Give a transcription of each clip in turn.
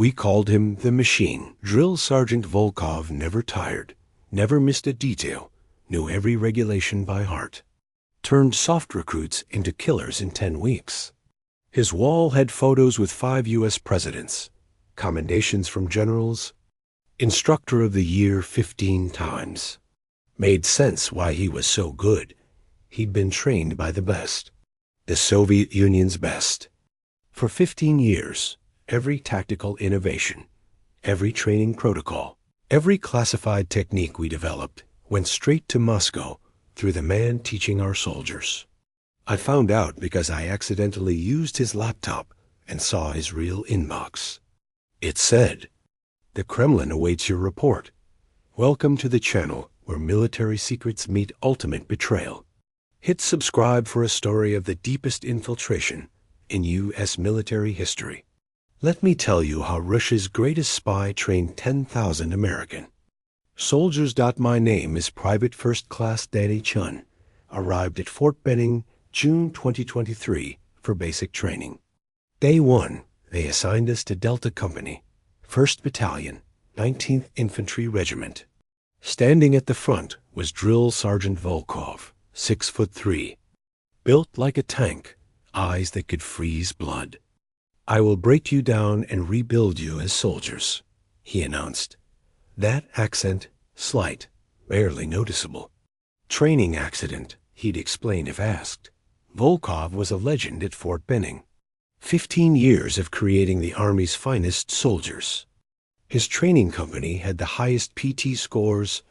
We called him the Machine. Drill Sergeant Volkov never tired, never missed a detail, knew every regulation by heart. Turned soft recruits into killers in 10 weeks. His wall had photos with 5 U.S. presidents, commendations from generals, Instructor of the Year 15 times. Made sense why he was so good. He'd been trained by the best, the Soviet Union's best. For 15 years, every tactical innovation, every training protocol, every classified technique we developed went straight to Moscow through the man teaching our soldiers. I found out because I accidentally used his laptop and saw his real inbox. It said, "The Kremlin awaits your report. Welcome to the channel where military secrets meet ultimate betrayal. Hit subscribe for a story of the deepest infiltration in U.S. military history. Let me tell you how Russia's greatest spy trained 10,000 American soldiers. My name is Private First Class Danny Chun. Arrived at Fort Benning, June 2023 for basic training. Day 1, they assigned us to Delta Company, 1st Battalion, 19th Infantry Regiment. Standing at the front was Drill Sergeant Volkov, 6'3", built like a tank, eyes that could freeze blood. I will break you down and rebuild you as soldiers, he announced. That accent, slight, barely noticeable. Training accident, he'd explain if asked. Volkov was a legend at Fort Benning. 15 years of creating the Army's finest soldiers. His training company had the highest PT scores,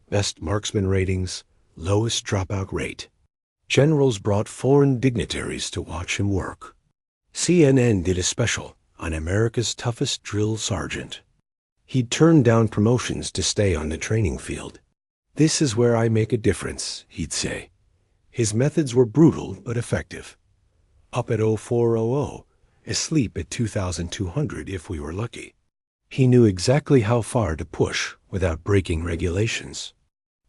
best marksman ratings, lowest dropout rate. Generals brought foreign dignitaries to watch him work. CNN did a special on America's toughest drill sergeant. He'd turned down promotions to stay on the training field. This is where I make a difference, he'd say. His methods were brutal but effective. Up at 0400, asleep at 2200 if we were lucky. He knew exactly how far to push without breaking regulations.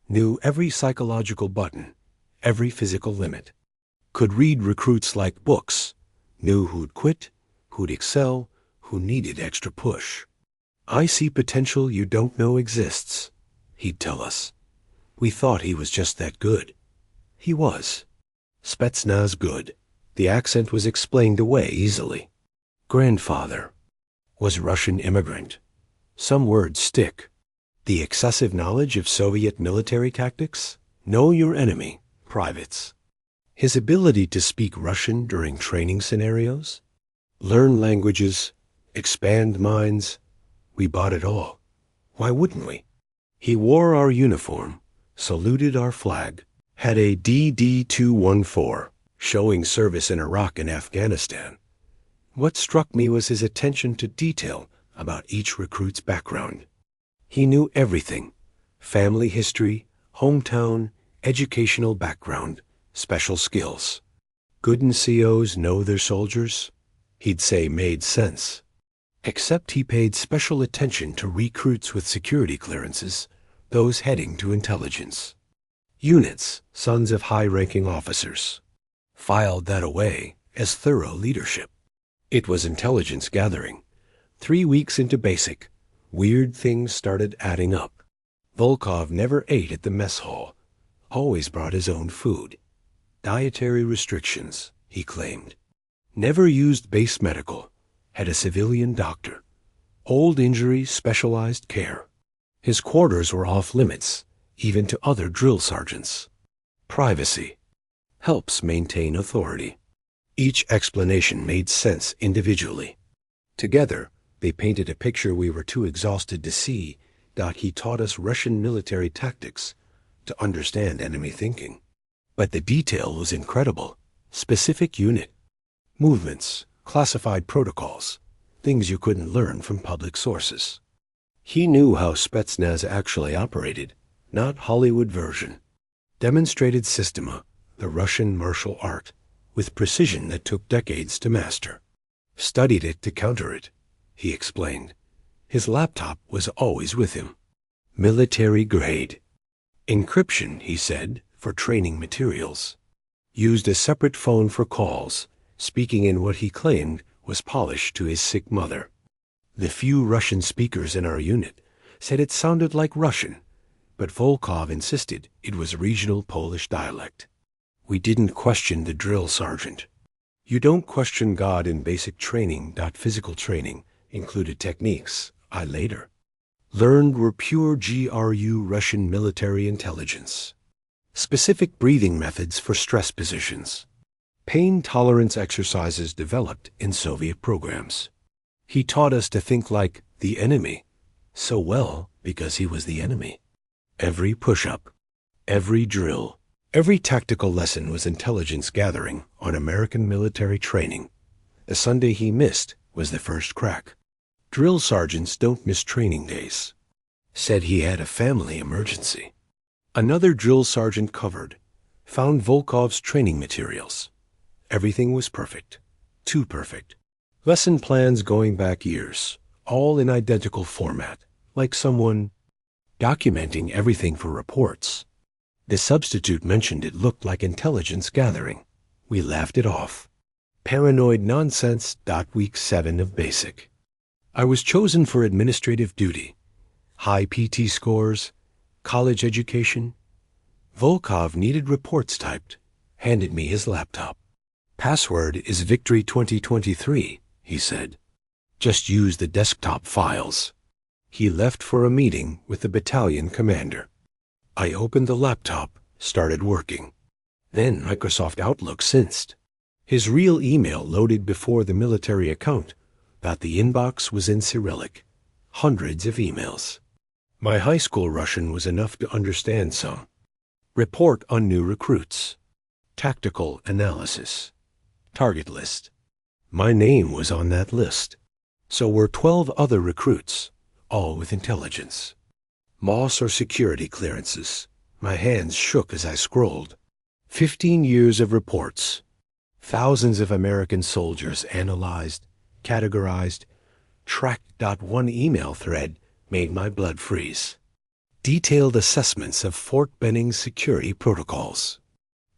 Knew every psychological button, every physical limit. Could read recruits like books. Knew who'd quit, who'd excel, who needed extra push. I see potential you don't know exists, he'd tell us. We thought he was just that good. He was. Spetsnaz good. The accent was explained away easily. Grandfather. Was Russian immigrant. Some words stick. The excessive knowledge of Soviet military tactics? Know your enemy, privates. His ability to speak Russian during training scenarios? Learn languages, expand minds. We bought it all. Why wouldn't we? He wore our uniform, saluted our flag, had a DD-214, showing service in Iraq and Afghanistan. What struck me was his attention to detail about each recruit's background. He knew everything: family history, hometown, educational background, special skills. Good NCOs know their soldiers? He'd say made sense. Except he paid special attention to recruits with security clearances, those heading to intelligence. Units, sons of high-ranking officers. Filed that away as thorough leadership. It was intelligence gathering. 3 weeks into basic, weird things started adding up. Volkov never ate at the mess hall. Always brought his own food. Dietary restrictions, he claimed. Never used base medical. Had a civilian doctor. Old injury, specialized care. His quarters were off limits, even to other drill sergeants. Privacy. Helps maintain authority. Each explanation made sense individually. Together, they painted a picture we were too exhausted to see. He taught us Russian military tactics to understand enemy thinking. But the detail was incredible. Specific unit. Movements, classified protocols, things you couldn't learn from public sources. He knew how Spetsnaz actually operated, not Hollywood version. Demonstrated Systema, the Russian martial art, with precision that took decades to master. Studied it to counter it, he explained. His laptop was always with him. Military grade. Encryption, he said, for training materials. Used a separate phone for calls, speaking in what he claimed was Polish to his sick mother. The few Russian speakers in our unit said it sounded like Russian, but Volkov insisted it was regional Polish dialect. We didn't question the drill sergeant. You don't question God in basic training. Physical training included techniques I later learned were pure GRU Russian military intelligence. Specific breathing methods for stress positions. Pain tolerance exercises developed in Soviet programs. He taught us to think like the enemy, so well because he was the enemy. Every push-up, every drill, every tactical lesson was intelligence gathering on American military training. The Sunday he missed was the first crack. Drill sergeants don't miss training days. Said he had a family emergency. Another drill sergeant found Volkov's training materials. Everything was perfect. Too perfect. Lesson plans going back years, all in identical format, like someone documenting everything for reports. The substitute mentioned it looked like intelligence gathering. We laughed it off. Paranoid nonsense. Week 7 of basic. I was chosen for administrative duty. High PT scores, college education. Volkov needed reports typed, handed me his laptop. Password is Victory 2023, he said. Just use the desktop files. He left for a meeting with the battalion commander. I opened the laptop, started working. Then Microsoft Outlook sensed. His real email loaded before the military account, that the inbox was in Cyrillic. Hundreds of emails. My high school Russian was enough to understand some. Report on new recruits. Tactical analysis. Target list. My name was on that list. So were 12 other recruits, all with intelligence. Moss or security clearances. My hands shook as I scrolled. 15 years of reports. Thousands of American soldiers analyzed, categorized, tracked. One email thread made my blood freeze. Detailed assessments of Fort Benning's security protocols.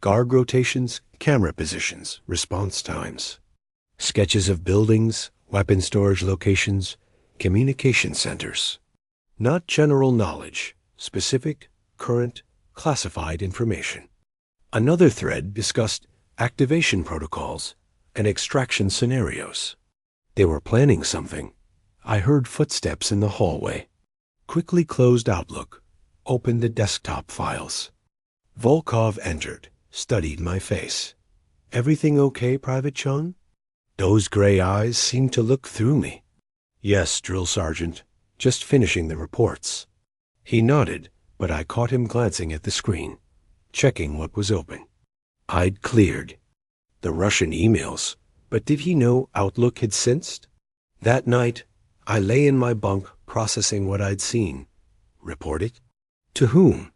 Guard rotations, camera positions, response times. Sketches of buildings, weapon storage locations, communication centers. Not general knowledge, specific, current, classified information. Another thread discussed activation protocols and extraction scenarios. They were planning something. I heard footsteps in the hallway. Quickly closed Outlook, opened the desktop files. Volkov entered, studied my face. Everything okay, Private Chung? Those gray eyes seemed to look through me. Yes, drill sergeant. Just finishing the reports. He nodded, but I caught him glancing at the screen, checking what was open. I'd cleared the Russian emails, but did he know Outlook had sensed? That night, I lay in my bunk processing what I'd seen. Report it? To whom?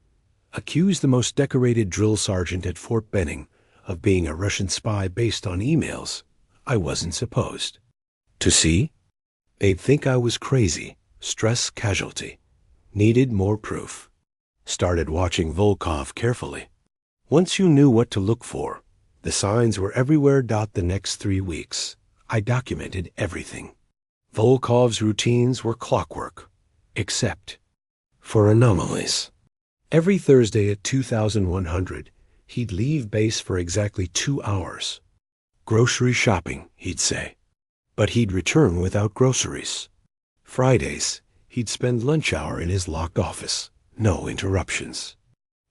Accuse the most decorated drill sergeant at Fort Benning of being a Russian spy based on emails I wasn't supposed to see? They'd think I was crazy, stress casualty. Needed more proof. Started watching Volkov carefully. Once you knew what to look for, the signs were everywhere. The next 3 weeks, I documented everything. Volkov's routines were clockwork, except for anomalies. Every Thursday at 2100, he'd leave base for exactly 2 hours. Grocery shopping, he'd say. But he'd return without groceries. Fridays, he'd spend lunch hour in his locked office. No interruptions.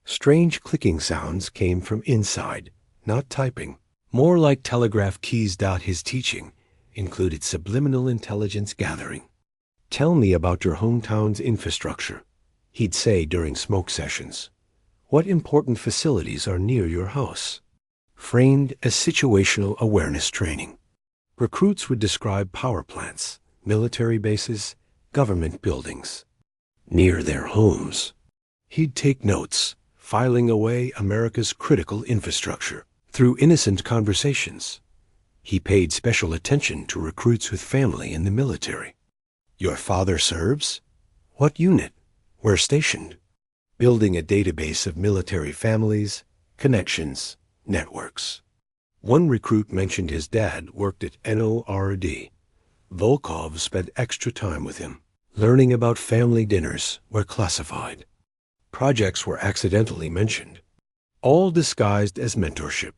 Strange clicking sounds came from inside, not typing. More like telegraph keys. His teaching included subliminal intelligence gathering. Tell me about your hometown's infrastructure, he'd say during smoke sessions. What important facilities are near your house? Framed as situational awareness training. Recruits would describe power plants, military bases, government buildings. Near their homes. He'd take notes, filing away America's critical infrastructure through innocent conversations. He paid special attention to recruits with family in the military. Your father serves? What unit? Where stationed? Building a database of military families, connections, networks. One recruit mentioned his dad worked at NORD, Volkov spent extra time with him, learning about family dinners were classified. Projects were accidentally mentioned, all disguised as mentorship.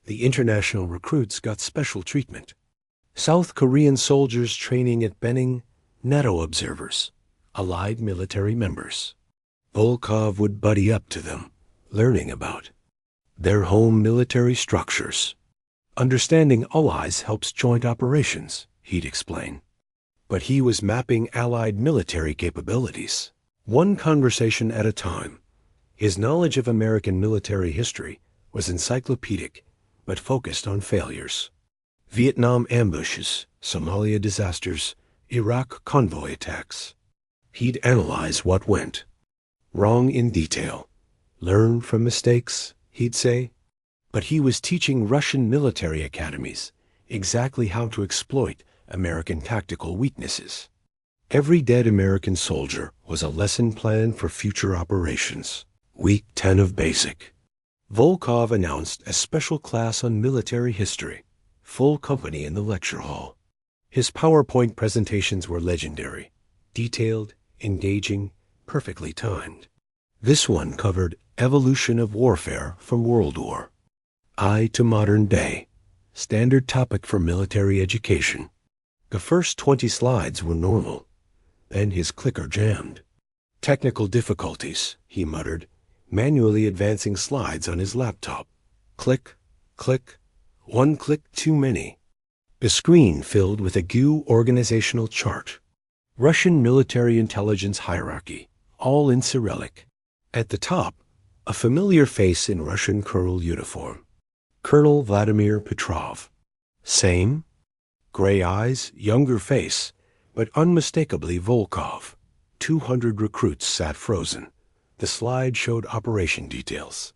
The international recruits got special treatment. South Korean soldiers training at Benning, NATO observers, allied military members. Volkov would buddy up to them, learning about their home military structures. Understanding allies helps joint operations, he'd explain. But he was mapping Allied military capabilities, one conversation at a time. His knowledge of American military history was encyclopedic, but focused on failures. Vietnam ambushes, Somalia disasters, Iraq convoy attacks. He'd analyze what went wrong in detail. Learn from mistakes, he'd say. But he was teaching Russian military academies exactly how to exploit American tactical weaknesses. Every dead American soldier was a lesson plan for future operations. Week 10 of Basic. Volkov announced a special class on military history, full company in the lecture hall. His PowerPoint presentations were legendary, detailed, engaging, perfectly timed. This one covered evolution of warfare from World War I to modern day, standard topic for military education. The first 20 slides were normal, then his clicker jammed. Technical difficulties, he muttered, manually advancing slides on his laptop. Click, click, one click too many. The screen filled with a GUI organizational chart. Russian military intelligence hierarchy, all in Cyrillic. At the top, a familiar face in Russian colonel uniform. Colonel Vladimir Petrov. Same? Gray eyes, younger face, but unmistakably Volkov. 200 recruits sat frozen. The slide showed operation details.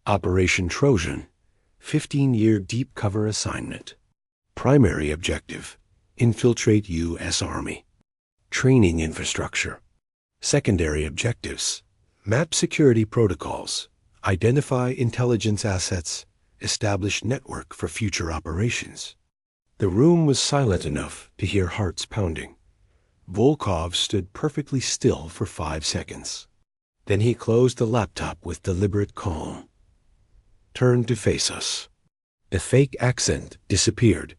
Operation Trojan, 15-year deep cover assignment. Primary objective, infiltrate U.S. Army. Training infrastructure. Secondary objectives, map security protocols, identify intelligence assets, establish network for future operations. The room was silent enough to hear hearts pounding. Volkov stood perfectly still for 5 seconds. Then he closed the laptop with deliberate calm. Turned to face us. The fake accent disappeared.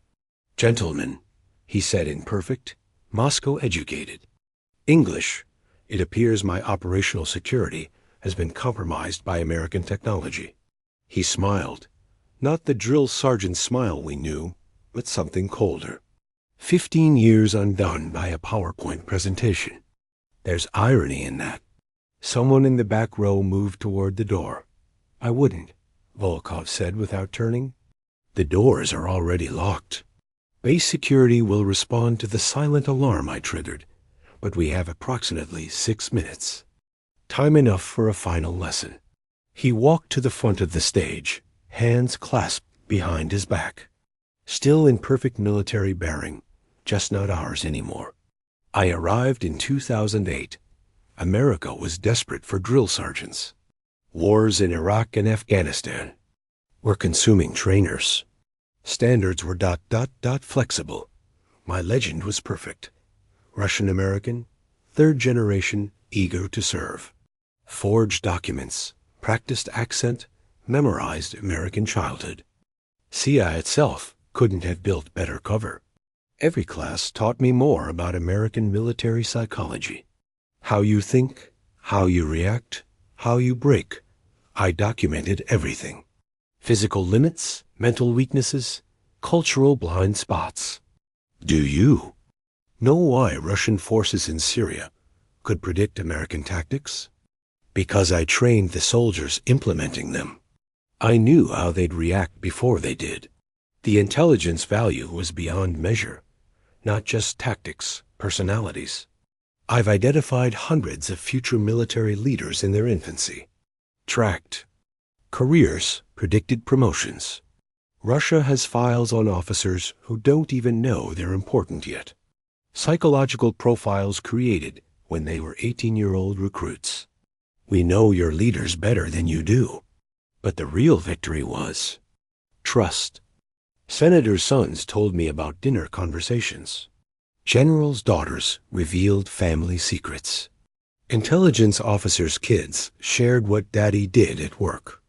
Gentlemen, he said in perfect, Moscow-educated English. It appears my operational security has been compromised by American technology. He smiled. Not the drill sergeant smile we knew, but something colder. 15 years undone by a PowerPoint presentation. There's irony in that. Someone in the back row moved toward the door. I wouldn't, Volkov said without turning. The doors are already locked. Base security will respond to the silent alarm I triggered, but we have approximately 6 minutes. Time enough for a final lesson. He walked to the front of the stage, hands clasped behind his back. Still in perfect military bearing, just not ours anymore. I arrived in 2008. America was desperate for drill sergeants. Wars in Iraq and Afghanistan were consuming trainers. Standards were ... flexible. My legend was perfect. Russian-American, third generation, eager to serve. Forged documents, practiced accent, memorized American childhood. CIA itself couldn't have built better cover. Every class taught me more about American military psychology. How you think, how you react, how you break. I documented everything. Physical limits, mental weaknesses, cultural blind spots. Do you know why Russian forces in Syria could predict American tactics? Because I trained the soldiers implementing them. I knew how they'd react before they did. The intelligence value was beyond measure, not just tactics, personalities. I've identified hundreds of future military leaders in their infancy. Tracked careers, predicted promotions. Russia has files on officers who don't even know they're important yet. Psychological profiles created when they were 18-year-old recruits. We know your leaders better than you do. But the real victory was trust. Senators' sons told me about dinner conversations. Generals' daughters revealed family secrets. Intelligence officers' kids shared what daddy did at work.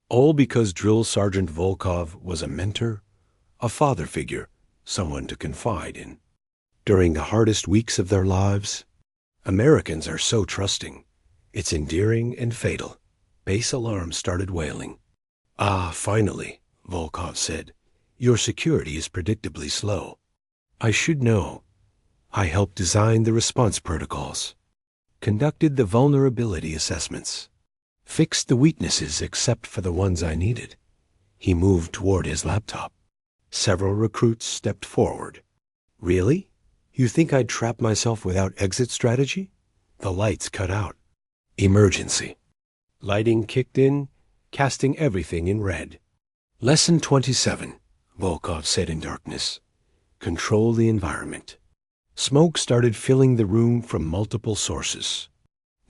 All because Drill Sergeant Volkov was a mentor, a father figure, someone to confide in. During the hardest weeks of their lives, Americans are so trusting. It's endearing and fatal. Base alarm started wailing. "Ah, finally," Volkov said. "Your security is predictably slow." I should know. I helped design the response protocols, conducted the vulnerability assessments, fixed the weaknesses except for the ones I needed. He moved toward his laptop. Several recruits stepped forward. "Really? You think I'd trap myself without exit strategy?" The lights cut out. Emergency. Lighting kicked in, casting everything in red. Lesson 27, Volkov said in darkness. Control the environment. Smoke started filling the room from multiple sources.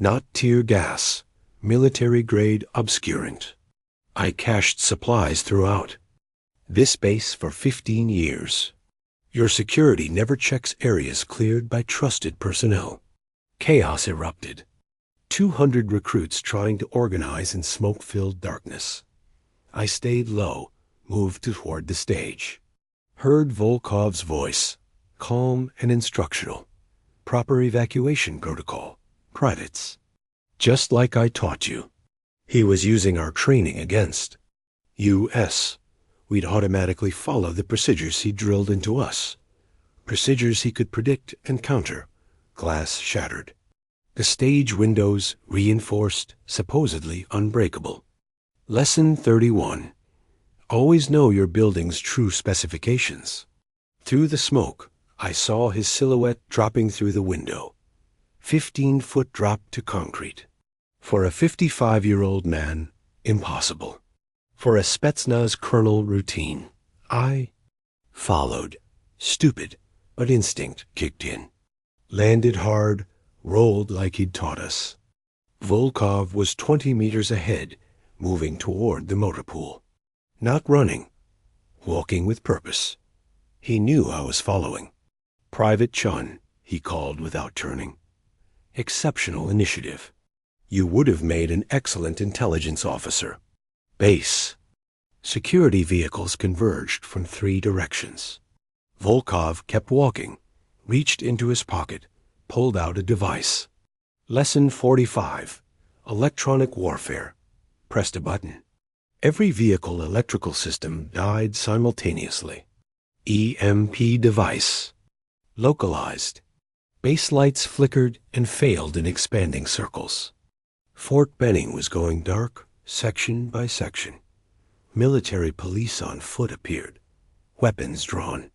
Not tear gas, military-grade obscurant. I cached supplies throughout. This base for 15 years. Your security never checks areas cleared by trusted personnel. Chaos erupted. 200 recruits trying to organize in smoke-filled darkness. I stayed low, moved toward the stage. Heard Volkov's voice, calm and instructional. Proper evacuation protocol. Privates. Just like I taught you. He was using our training against U.S. We'd automatically follow the procedures he drilled into us. Procedures he could predict and counter. Glass shattered. The stage windows reinforced, supposedly unbreakable. Lesson 31. Always know your building's true specifications. Through the smoke, I saw his silhouette dropping through the window. 15-foot drop to concrete. For a 55-year-old man, impossible. For a Spetsnaz colonel, routine. I followed. Stupid, but instinct kicked in. Landed hard, rolled like he'd taught us. Volkov was 20 meters ahead, moving toward the motor pool. Not running, walking with purpose. He knew I was following. Private Chun, he called without turning. Exceptional initiative. You would have made an excellent intelligence officer. Base. Security vehicles converged from 3 directions. Volkov kept walking, reached into his pocket, pulled out a device. Lesson 45. Electronic warfare. Pressed a button. Every vehicle electrical system died simultaneously. EMP device. Localized. Base lights flickered and failed in expanding circles. Fort Benning was going dark, section by section. Military police on foot appeared, weapons drawn.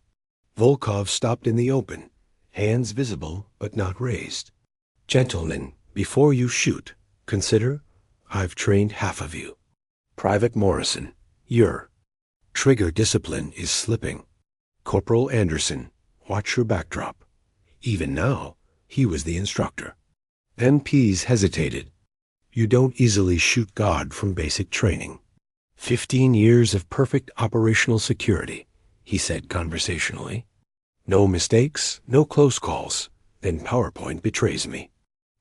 Volkov stopped in the open, hands visible but not raised. "Gentlemen, before you shoot, consider I've trained half of you. Private Morrison, you're. Trigger discipline is slipping. Corporal Anderson, watch your backdrop." Even now, he was the instructor. MPs hesitated. You don't easily shoot God from basic training. 15 years of perfect operational security, he said conversationally. No mistakes, no close calls. Then PowerPoint betrays me.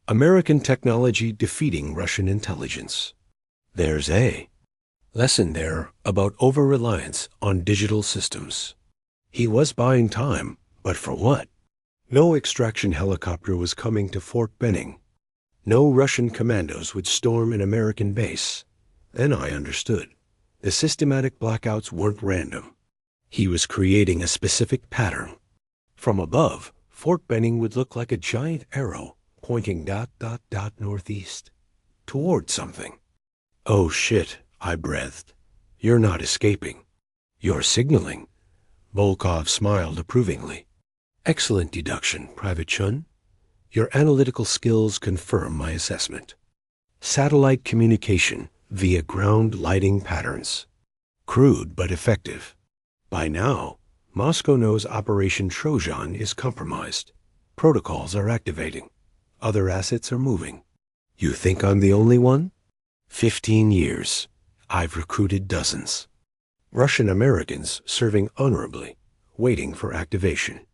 American technology defeating Russian intelligence. There's a lesson there about over-reliance on digital systems. He was buying time, but for what? No extraction helicopter was coming to Fort Benning. No Russian commandos would storm an American base. Then I understood. The systematic blackouts weren't random. He was creating a specific pattern. From above, Fort Benning would look like a giant arrow pointing ... northeast, toward something. Oh shit, I breathed. You're not escaping. You're signaling. Volkov smiled approvingly. Excellent deduction, Private Chun. Your analytical skills confirm my assessment. Satellite communication via ground lighting patterns. Crude but effective. By now, Moscow knows Operation Trojan is compromised. Protocols are activating. Other assets are moving. You think I'm the only one? 15 years. I've recruited dozens. Russian Americans serving honorably, waiting for activation.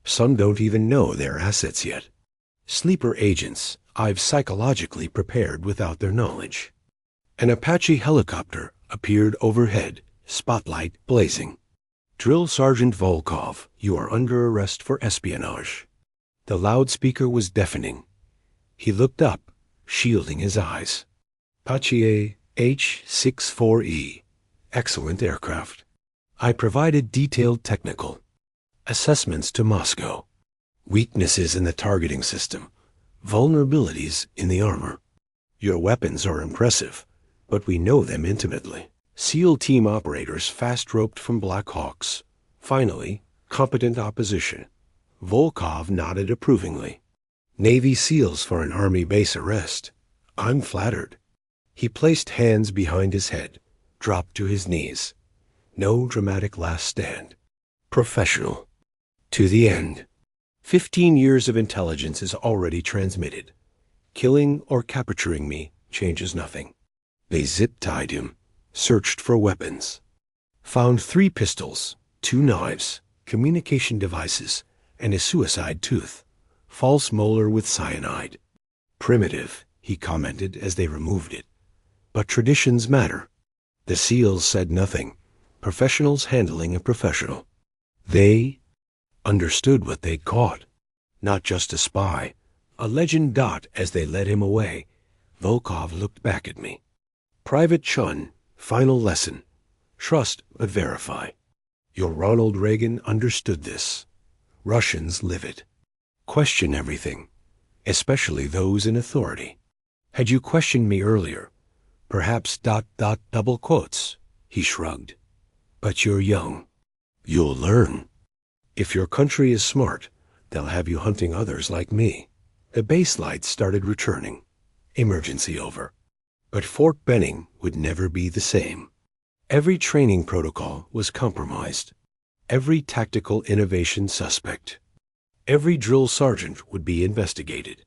Some don't even know their assets yet. Sleeper agents I've psychologically prepared without their knowledge. An Apache helicopter appeared overhead, spotlight blazing. Drill Sergeant Volkov, you are under arrest for espionage. The loudspeaker was deafening. He looked up, shielding his eyes. Apache H-64E. Excellent aircraft. I provided detailed technical assessments to Moscow. Weaknesses in the targeting system. Vulnerabilities in the armor. Your weapons are impressive, but we know them intimately. SEAL team operators fast-roped from Black Hawks. Finally, competent opposition. Volkov nodded approvingly. Navy SEALs for an Army base arrest. I'm flattered. He placed hands behind his head, dropped to his knees. No dramatic last stand. Professional. To the end. 15 years of intelligence is already transmitted. Killing or capturing me changes nothing. They zip-tied him, searched for weapons. Found 3 pistols, 2 knives, communication devices, and a suicide tooth. False molar with cyanide. Primitive, he commented as they removed it. But traditions matter. The SEALs said nothing. Professionals handling a professional. They understood what they'd caught. Not just a spy. A legend. As they led him away, Volkov looked back at me. Private Chun, final lesson. Trust but verify. Your Ronald Reagan understood this. Russians live it. Question everything, especially those in authority. Had you questioned me earlier, perhaps ... double quotes, he shrugged. But you're young. You'll learn. If your country is smart, they'll have you hunting others like me. The base lights started returning. Emergency over. But Fort Benning would never be the same. Every training protocol was compromised. Every tactical innovation suspect. Every drill sergeant would be investigated.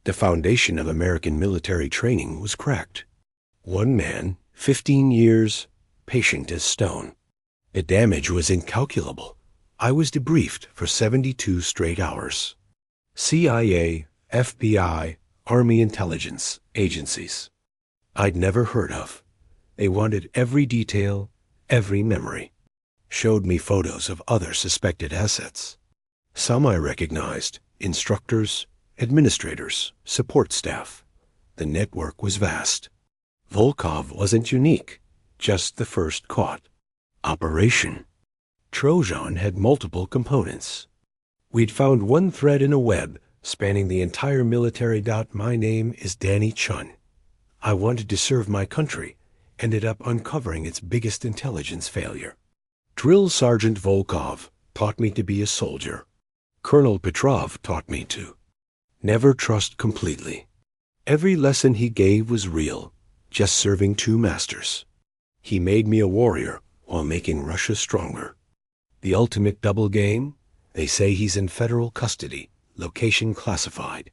The foundation of American military training was cracked. One man, 15 years, patient as stone. The damage was incalculable. I was debriefed for 72 straight hours. CIA, FBI, Army intelligence agencies I'd never heard of. They wanted every detail, every memory. Showed me photos of other suspected assets. Some I recognized, instructors, administrators, support staff. The network was vast. Volkov wasn't unique, just the first caught. Operation Trojan had multiple components. We'd found one thread in a web spanning the entire military. My name is Danny Chun. I wanted to serve my country, ended up uncovering its biggest intelligence failure. Drill Sergeant Volkov taught me to be a soldier. Colonel Petrov taught me to. Never trust completely. Every lesson he gave was real, just serving 2 masters. He made me a warrior while making Russia stronger. The ultimate double game? They say he's in federal custody, location classified.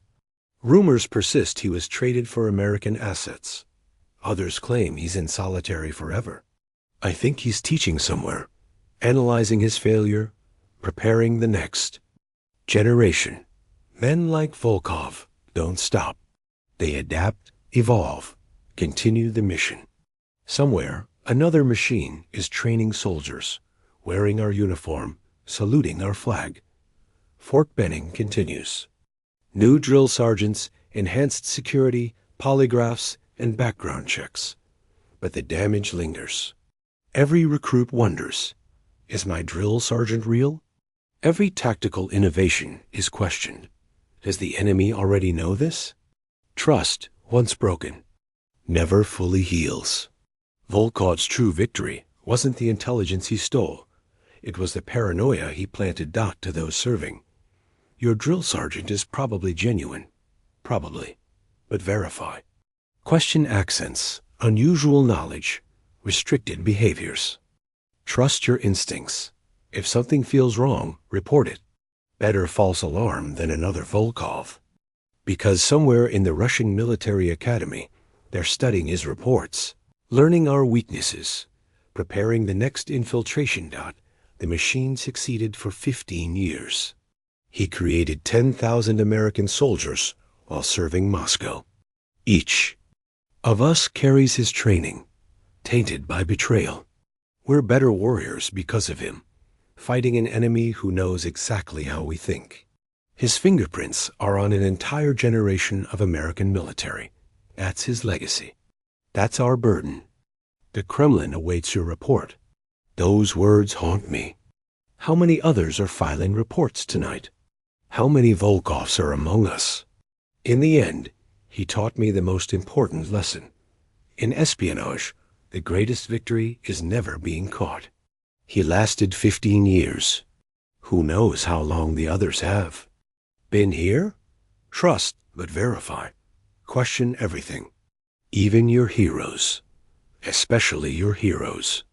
Rumors persist he was traded for American assets. Others claim he's in solitary forever. I think he's teaching somewhere, analyzing his failure, preparing the next generation. Men like Volkov don't stop. They adapt, evolve, continue the mission. Somewhere, another machine is training soldiers, wearing our uniform, saluting our flag. Fort Benning continues. New drill sergeants, enhanced security, polygraphs, and background checks. But the damage lingers. Every recruit wonders, is my drill sergeant real? Every tactical innovation is questioned. Does the enemy already know this? Trust, once broken, never fully heals. Volkov's true victory wasn't the intelligence he stole. It was the paranoia he planted. To those serving. Your drill sergeant is probably genuine. Probably. But verify. Question accents, unusual knowledge, restricted behaviors. Trust your instincts. If something feels wrong, report it. Better false alarm than another Volkov. Because somewhere in the Russian military academy, they're studying his reports, learning our weaknesses, preparing the next infiltration. The machine succeeded for 15 years. He created 10,000 American soldiers while serving Moscow. Each of us carries his training, tainted by betrayal. We're better warriors because of him, fighting an enemy who knows exactly how we think. His fingerprints are on an entire generation of American military. That's his legacy. That's our burden. The Kremlin awaits your report. Those words haunt me. How many others are filing reports tonight? How many Volkovs are among us? In the end, he taught me the most important lesson. In espionage, the greatest victory is never being caught. He lasted 15 years. Who knows how long the others have? Been here? Trust, but verify. Question everything. Even your heroes. Especially your heroes.